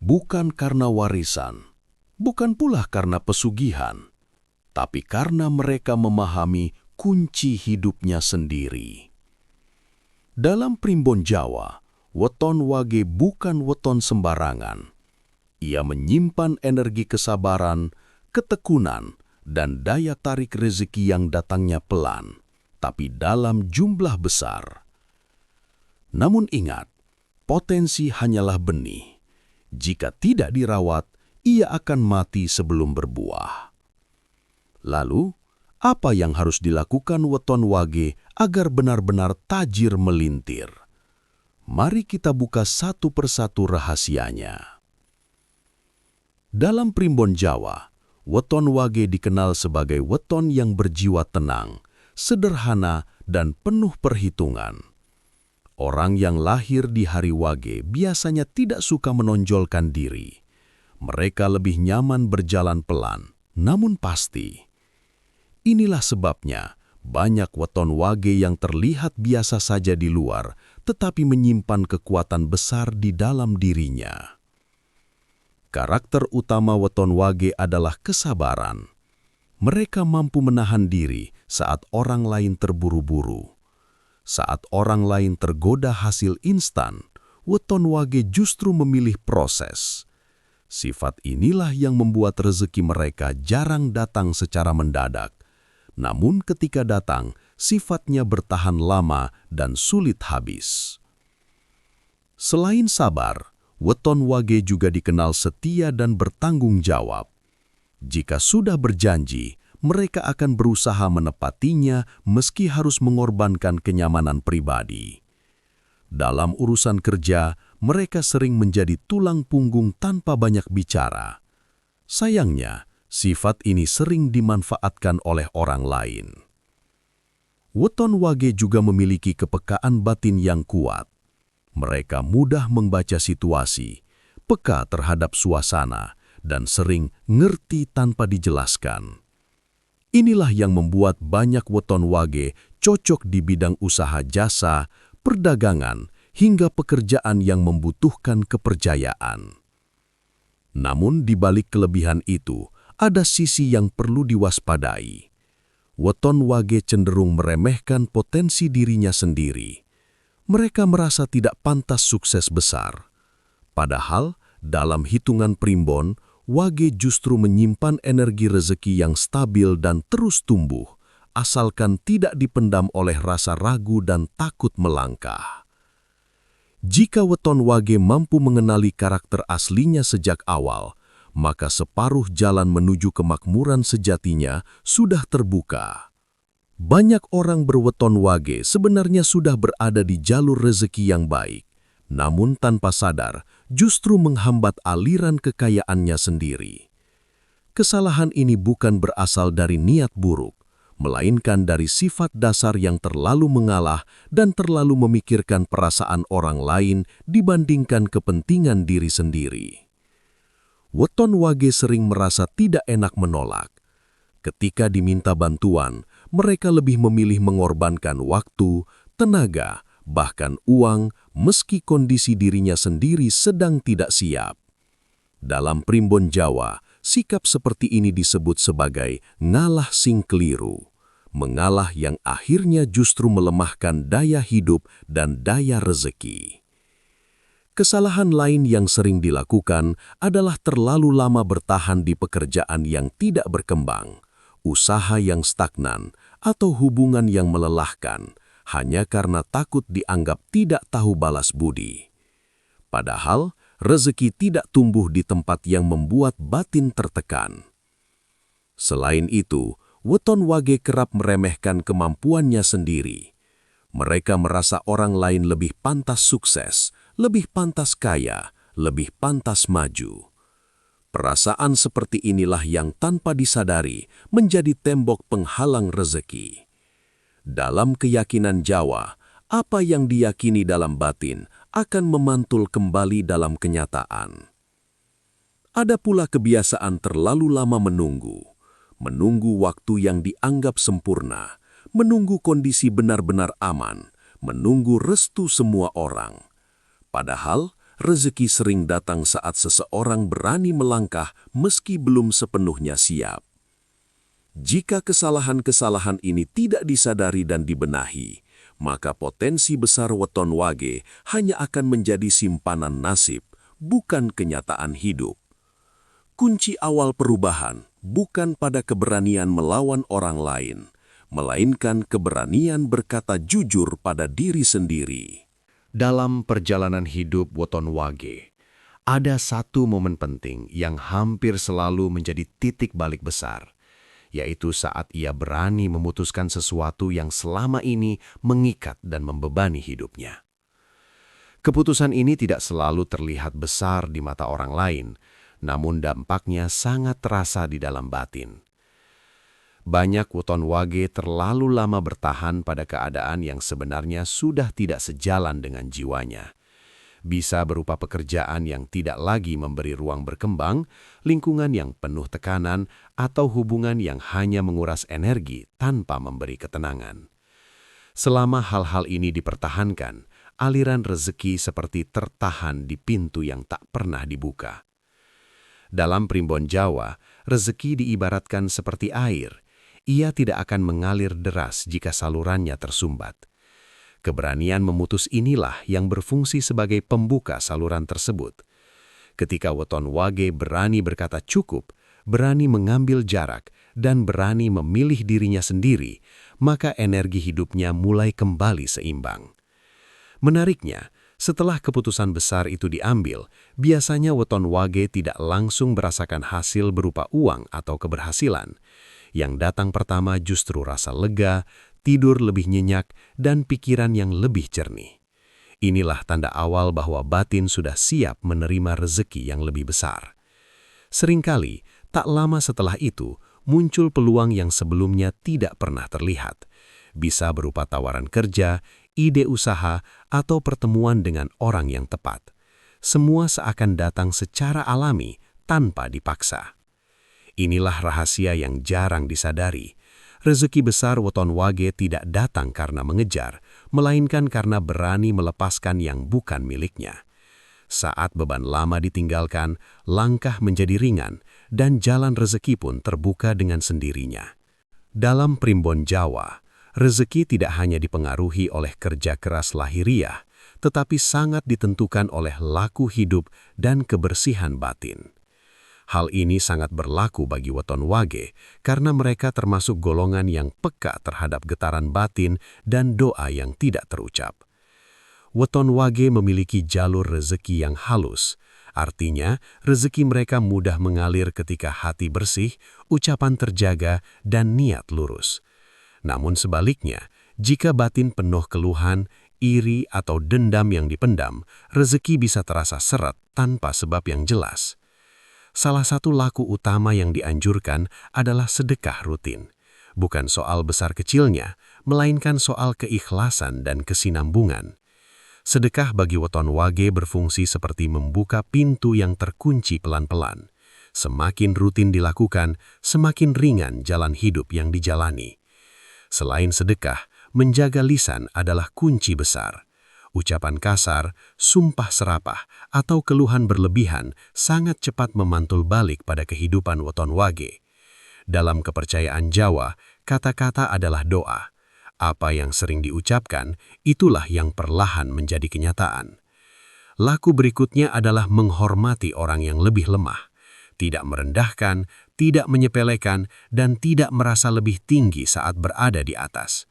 bukan karena warisan, bukan pula karena pesugihan, tapi karena mereka memahami kunci hidupnya sendiri. Dalam primbon Jawa, weton wage bukan weton sembarangan. Ia menyimpan energi kesabaran, ketekunan, dan daya tarik rezeki yang datangnya pelan, tapi dalam jumlah besar. Namun ingat, potensi hanyalah benih. Jika tidak dirawat, ia akan mati sebelum berbuah. Lalu, apa yang harus dilakukan weton wage agar benar-benar tajir melintir? Mari kita buka satu persatu rahasianya. Dalam primbon Jawa, weton wage dikenal sebagai weton yang berjiwa tenang, sederhana, dan penuh perhitungan. Orang yang lahir di hari wage biasanya tidak suka menonjolkan diri. Mereka lebih nyaman berjalan pelan, namun pasti. Inilah sebabnya banyak weton wage yang terlihat biasa saja di luar, tetapi menyimpan kekuatan besar di dalam dirinya. Karakter utama weton wage adalah kesabaran. Mereka mampu menahan diri saat orang lain terburu-buru. Saat orang lain tergoda hasil instan, weton wage justru memilih proses. Sifat inilah yang membuat rezeki mereka jarang datang secara mendadak. Namun ketika datang, sifatnya bertahan lama dan sulit habis. Selain sabar, weton wage juga dikenal setia dan bertanggung jawab. Jika sudah berjanji, mereka akan berusaha menepatinya meski harus mengorbankan kenyamanan pribadi. Dalam urusan kerja, mereka sering menjadi tulang punggung tanpa banyak bicara. Sayangnya, sifat ini sering dimanfaatkan oleh orang lain. Weton wage juga memiliki kepekaan batin yang kuat. Mereka mudah membaca situasi, peka terhadap suasana, dan sering ngerti tanpa dijelaskan. Inilah yang membuat banyak weton wage cocok di bidang usaha jasa, perdagangan, hingga pekerjaan yang membutuhkan kepercayaan. Namun di balik kelebihan itu, ada sisi yang perlu diwaspadai. Weton wage cenderung meremehkan potensi dirinya sendiri. Mereka merasa tidak pantas sukses besar. Padahal, dalam hitungan primbon, wage justru menyimpan energi rezeki yang stabil dan terus tumbuh, asalkan tidak dipendam oleh rasa ragu dan takut melangkah. Jika weton wage mampu mengenali karakter aslinya sejak awal, maka separuh jalan menuju kemakmuran sejatinya sudah terbuka. Banyak orang berweton wage sebenarnya sudah berada di jalur rezeki yang baik, namun tanpa sadar justru menghambat aliran kekayaannya sendiri. Kesalahan ini bukan berasal dari niat buruk, melainkan dari sifat dasar yang terlalu mengalah dan terlalu memikirkan perasaan orang lain dibandingkan kepentingan diri sendiri. Weton wage sering merasa tidak enak menolak. Ketika diminta bantuan, mereka lebih memilih mengorbankan waktu, tenaga, bahkan uang, meski kondisi dirinya sendiri sedang tidak siap. Dalam primbon Jawa, sikap seperti ini disebut sebagai ngalah sing keliru, mengalah yang akhirnya justru melemahkan daya hidup dan daya rezeki. Kesalahan lain yang sering dilakukan adalah terlalu lama bertahan di pekerjaan yang tidak berkembang, usaha yang stagnan, atau hubungan yang melelahkan, hanya karena takut dianggap tidak tahu balas budi. Padahal, rezeki tidak tumbuh di tempat yang membuat batin tertekan. Selain itu, weton wage kerap meremehkan kemampuannya sendiri. Mereka merasa orang lain lebih pantas sukses, lebih pantas kaya, lebih pantas maju. Perasaan seperti inilah yang tanpa disadari menjadi tembok penghalang rezeki. Dalam keyakinan Jawa, apa yang diyakini dalam batin akan memantul kembali dalam kenyataan. Ada pula kebiasaan terlalu lama menunggu waktu yang dianggap sempurna, menunggu kondisi benar-benar aman, menunggu restu semua orang. Padahal, rezeki sering datang saat seseorang berani melangkah meski belum sepenuhnya siap. Jika kesalahan-kesalahan ini tidak disadari dan dibenahi, maka potensi besar weton wage hanya akan menjadi simpanan nasib, bukan kenyataan hidup. Kunci awal perubahan bukan pada keberanian melawan orang lain, melainkan keberanian berkata jujur pada diri sendiri. Dalam perjalanan hidup weton wage, ada satu momen penting yang hampir selalu menjadi titik balik besar, yaitu saat ia berani memutuskan sesuatu yang selama ini mengikat dan membebani hidupnya. Keputusan ini tidak selalu terlihat besar di mata orang lain, namun dampaknya sangat terasa di dalam batin. Banyak weton wage terlalu lama bertahan pada keadaan yang sebenarnya sudah tidak sejalan dengan jiwanya. Bisa berupa pekerjaan yang tidak lagi memberi ruang berkembang, lingkungan yang penuh tekanan, atau hubungan yang hanya menguras energi tanpa memberi ketenangan. Selama hal-hal ini dipertahankan, aliran rezeki seperti tertahan di pintu yang tak pernah dibuka. Dalam primbon Jawa, rezeki diibaratkan seperti air. Ia tidak akan mengalir deras jika salurannya tersumbat. Keberanian memutus inilah yang berfungsi sebagai pembuka saluran tersebut. Ketika weton wage berani berkata cukup, berani mengambil jarak, dan berani memilih dirinya sendiri, maka energi hidupnya mulai kembali seimbang. Menariknya, setelah keputusan besar itu diambil, biasanya weton wage tidak langsung merasakan hasil berupa uang atau keberhasilan. Yang datang pertama justru rasa lega, tidur lebih nyenyak, dan pikiran yang lebih jernih. Inilah tanda awal bahwa batin sudah siap menerima rezeki yang lebih besar. Seringkali, tak lama setelah itu, muncul peluang yang sebelumnya tidak pernah terlihat. Bisa berupa tawaran kerja, ide usaha, atau pertemuan dengan orang yang tepat. Semua seakan datang secara alami, tanpa dipaksa. Inilah rahasia yang jarang disadari. Rezeki besar weton wage tidak datang karena mengejar, melainkan karena berani melepaskan yang bukan miliknya. Saat beban lama ditinggalkan, langkah menjadi ringan, dan jalan rezeki pun terbuka dengan sendirinya. Dalam primbon Jawa, rezeki tidak hanya dipengaruhi oleh kerja keras lahiriah, tetapi sangat ditentukan oleh laku hidup dan kebersihan batin. Hal ini sangat berlaku bagi weton wage karena mereka termasuk golongan yang peka terhadap getaran batin dan doa yang tidak terucap. Weton wage memiliki jalur rezeki yang halus, artinya rezeki mereka mudah mengalir ketika hati bersih, ucapan terjaga, dan niat lurus. Namun sebaliknya, jika batin penuh keluhan, iri, atau dendam yang dipendam, rezeki bisa terasa seret tanpa sebab yang jelas. Salah satu laku utama yang dianjurkan adalah sedekah rutin. Bukan soal besar kecilnya, melainkan soal keikhlasan dan kesinambungan. Sedekah bagi weton wage berfungsi seperti membuka pintu yang terkunci pelan-pelan. Semakin rutin dilakukan, semakin ringan jalan hidup yang dijalani. Selain sedekah, menjaga lisan adalah kunci besar. Ucapan kasar, sumpah serapah, atau keluhan berlebihan sangat cepat memantul balik pada kehidupan weton wage. Dalam kepercayaan Jawa, kata-kata adalah doa. Apa yang sering diucapkan, itulah yang perlahan menjadi kenyataan. Laku berikutnya adalah menghormati orang yang lebih lemah. Tidak merendahkan, tidak menyepelekan, dan tidak merasa lebih tinggi saat berada di atas.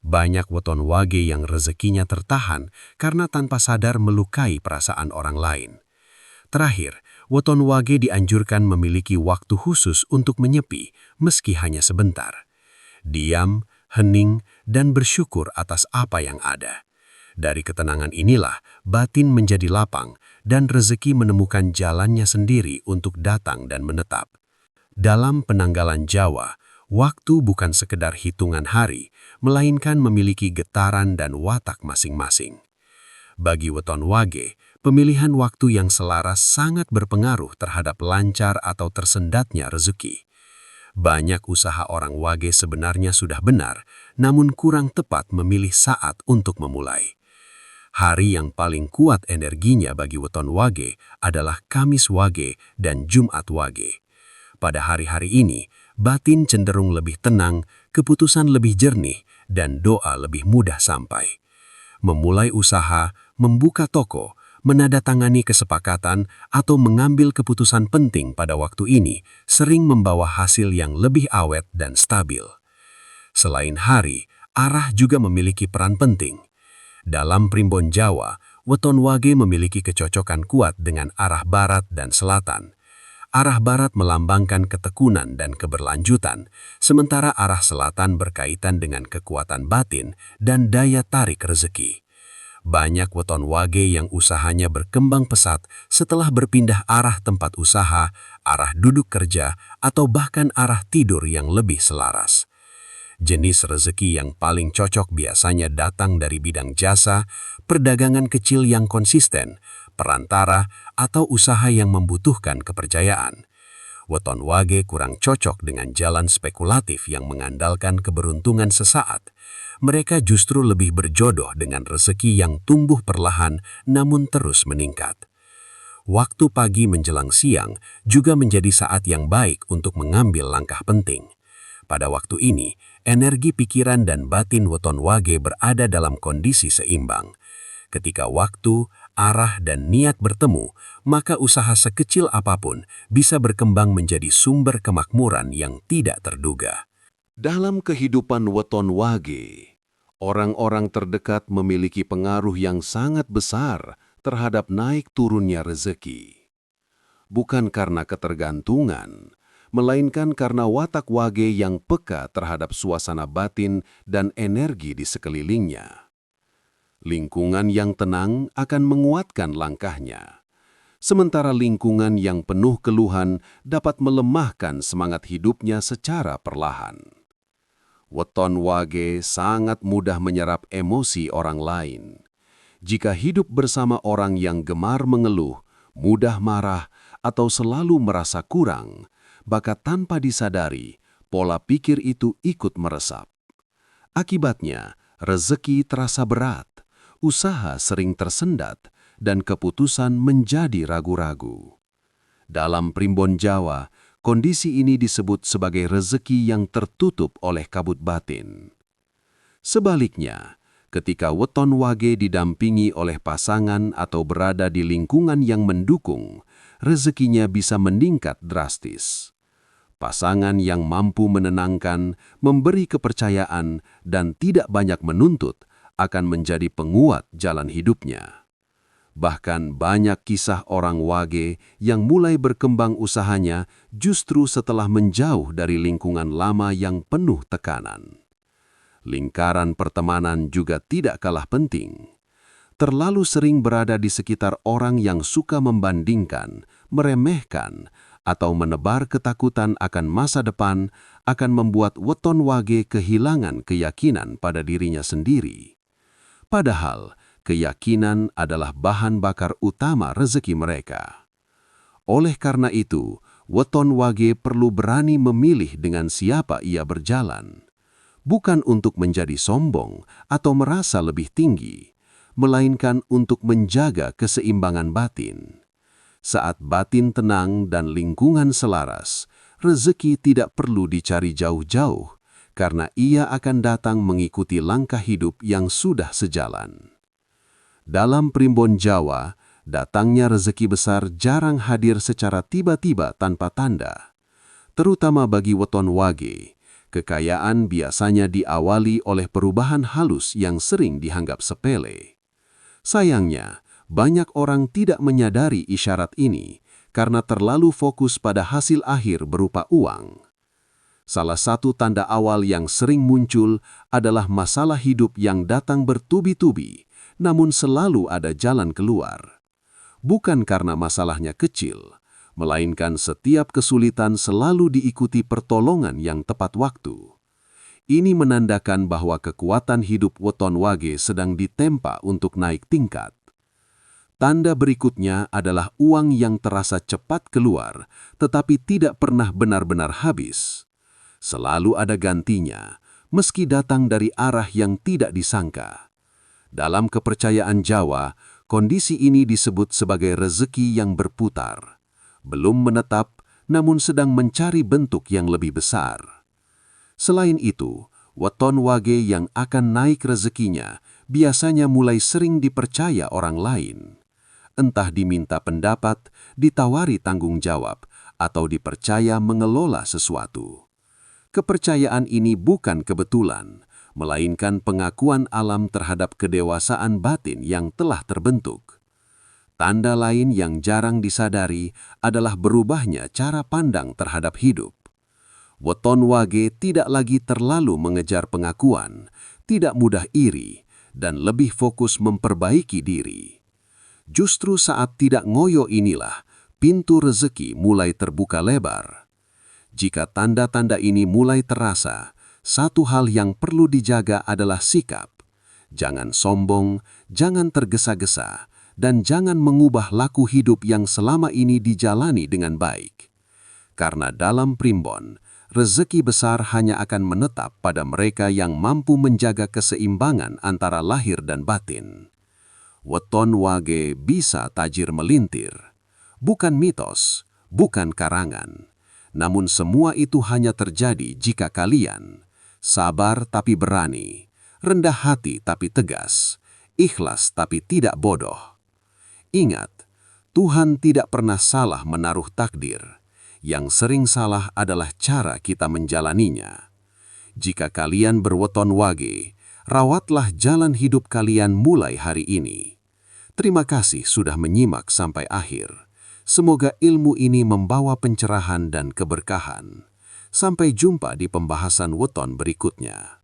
Banyak weton wage yang rezekinya tertahan karena tanpa sadar melukai perasaan orang lain. Terakhir, weton wage dianjurkan memiliki waktu khusus untuk menyepi, meski hanya sebentar. Diam, hening, dan bersyukur atas apa yang ada. Dari ketenangan inilah, batin menjadi lapang, dan rezeki menemukan jalannya sendiri untuk datang dan menetap. Dalam penanggalan Jawa, waktu bukan sekedar hitungan hari, melainkan memiliki getaran dan watak masing-masing. Bagi weton wage, pemilihan waktu yang selaras sangat berpengaruh terhadap lancar atau tersendatnya rezeki. Banyak usaha orang wage sebenarnya sudah benar, namun kurang tepat memilih saat untuk memulai. Hari yang paling kuat energinya bagi weton Wage adalah Kamis Wage dan Jumat Wage. Pada hari-hari ini, batin cenderung lebih tenang, keputusan lebih jernih, dan doa lebih mudah sampai. Memulai usaha, membuka toko, menandatangani kesepakatan, atau mengambil keputusan penting pada waktu ini sering membawa hasil yang lebih awet dan stabil. Selain hari, arah juga memiliki peran penting. Dalam primbon Jawa, weton Wage memiliki kecocokan kuat dengan arah barat dan selatan. Arah barat melambangkan ketekunan dan keberlanjutan, sementara arah selatan berkaitan dengan kekuatan batin dan daya tarik rezeki. Banyak weton Wage yang usahanya berkembang pesat setelah berpindah arah tempat usaha, arah duduk kerja, atau bahkan arah tidur yang lebih selaras. Jenis rezeki yang paling cocok biasanya datang dari bidang jasa, perdagangan kecil yang konsisten, perantara, atau usaha yang membutuhkan kepercayaan. Weton Wage kurang cocok dengan jalan spekulatif yang mengandalkan keberuntungan sesaat. Mereka justru lebih berjodoh dengan rezeki yang tumbuh perlahan namun terus meningkat. Waktu pagi menjelang siang juga menjadi saat yang baik untuk mengambil langkah penting. Pada waktu ini, energi pikiran dan batin weton Wage berada dalam kondisi seimbang. Ketika waktu, arah, dan niat bertemu, maka usaha sekecil apapun bisa berkembang menjadi sumber kemakmuran yang tidak terduga. Dalam kehidupan weton Wage, orang-orang terdekat memiliki pengaruh yang sangat besar terhadap naik turunnya rezeki. Bukan karena ketergantungan, melainkan karena watak Wage yang peka terhadap suasana batin dan energi di sekelilingnya. Lingkungan yang tenang akan menguatkan langkahnya, sementara lingkungan yang penuh keluhan dapat melemahkan semangat hidupnya secara perlahan. Weton Wage sangat mudah menyerap emosi orang lain. Jika hidup bersama orang yang gemar mengeluh, mudah marah, atau selalu merasa kurang, maka tanpa disadari, pola pikir itu ikut meresap. Akibatnya, rezeki terasa berat, usaha sering tersendat, dan keputusan menjadi ragu-ragu. Dalam primbon Jawa, kondisi ini disebut sebagai rezeki yang tertutup oleh kabut batin. Sebaliknya, ketika weton Wage didampingi oleh pasangan atau berada di lingkungan yang mendukung, rezekinya bisa meningkat drastis. Pasangan yang mampu menenangkan, memberi kepercayaan, dan tidak banyak menuntut akan menjadi penguat jalan hidupnya. Bahkan banyak kisah orang Wage yang mulai berkembang usahanya justru setelah menjauh dari lingkungan lama yang penuh tekanan. Lingkaran pertemanan juga tidak kalah penting. Terlalu sering berada di sekitar orang yang suka membandingkan, meremehkan, atau menebar ketakutan akan masa depan akan membuat weton Wage kehilangan keyakinan pada dirinya sendiri. Padahal, keyakinan adalah bahan bakar utama rezeki mereka. Oleh karena itu, weton Wage perlu berani memilih dengan siapa ia berjalan. Bukan untuk menjadi sombong atau merasa lebih tinggi, melainkan untuk menjaga keseimbangan batin. Saat batin tenang dan lingkungan selaras, rezeki tidak perlu dicari jauh-jauh, karena ia akan datang mengikuti langkah hidup yang sudah sejalan. Dalam primbon Jawa, datangnya rezeki besar jarang hadir secara tiba-tiba tanpa tanda. Terutama bagi weton Wage, kekayaan biasanya diawali oleh perubahan halus yang sering dianggap sepele. Sayangnya, banyak orang tidak menyadari isyarat ini karena terlalu fokus pada hasil akhir berupa uang. Salah satu tanda awal yang sering muncul adalah masalah hidup yang datang bertubi-tubi, namun selalu ada jalan keluar. Bukan karena masalahnya kecil, melainkan setiap kesulitan selalu diikuti pertolongan yang tepat waktu. Ini menandakan bahwa kekuatan hidup weton Wage sedang ditempa untuk naik tingkat. Tanda berikutnya adalah uang yang terasa cepat keluar, tetapi tidak pernah benar-benar habis. Selalu ada gantinya, meski datang dari arah yang tidak disangka. Dalam kepercayaan Jawa, kondisi ini disebut sebagai rezeki yang berputar. Belum menetap, namun sedang mencari bentuk yang lebih besar. Selain itu, weton wage yang akan naik rezekinya biasanya mulai sering dipercaya orang lain. Entah diminta pendapat, ditawari tanggung jawab, atau dipercaya mengelola sesuatu. Kepercayaan ini bukan kebetulan, melainkan pengakuan alam terhadap kedewasaan batin yang telah terbentuk. Tanda lain yang jarang disadari adalah berubahnya cara pandang terhadap hidup. Weton wage tidak lagi terlalu mengejar pengakuan, tidak mudah iri, dan lebih fokus memperbaiki diri. Justru saat tidak ngoyo inilah, pintu rezeki mulai terbuka lebar. Jika tanda-tanda ini mulai terasa, satu hal yang perlu dijaga adalah sikap. Jangan sombong, jangan tergesa-gesa, dan jangan mengubah laku hidup yang selama ini dijalani dengan baik. Karena dalam primbon, rezeki besar hanya akan menetap pada mereka yang mampu menjaga keseimbangan antara lahir dan batin. Weton wage bisa tajir melintir. Bukan mitos, bukan karangan. Namun semua itu hanya terjadi jika kalian sabar tapi berani, rendah hati tapi tegas, ikhlas tapi tidak bodoh. Ingat, Tuhan tidak pernah salah menaruh takdir. Yang sering salah adalah cara kita menjalaninya. Jika kalian berweton wage, rawatlah jalan hidup kalian mulai hari ini. Terima kasih sudah menyimak sampai akhir. Semoga ilmu ini membawa pencerahan dan keberkahan. Sampai jumpa di pembahasan weton berikutnya.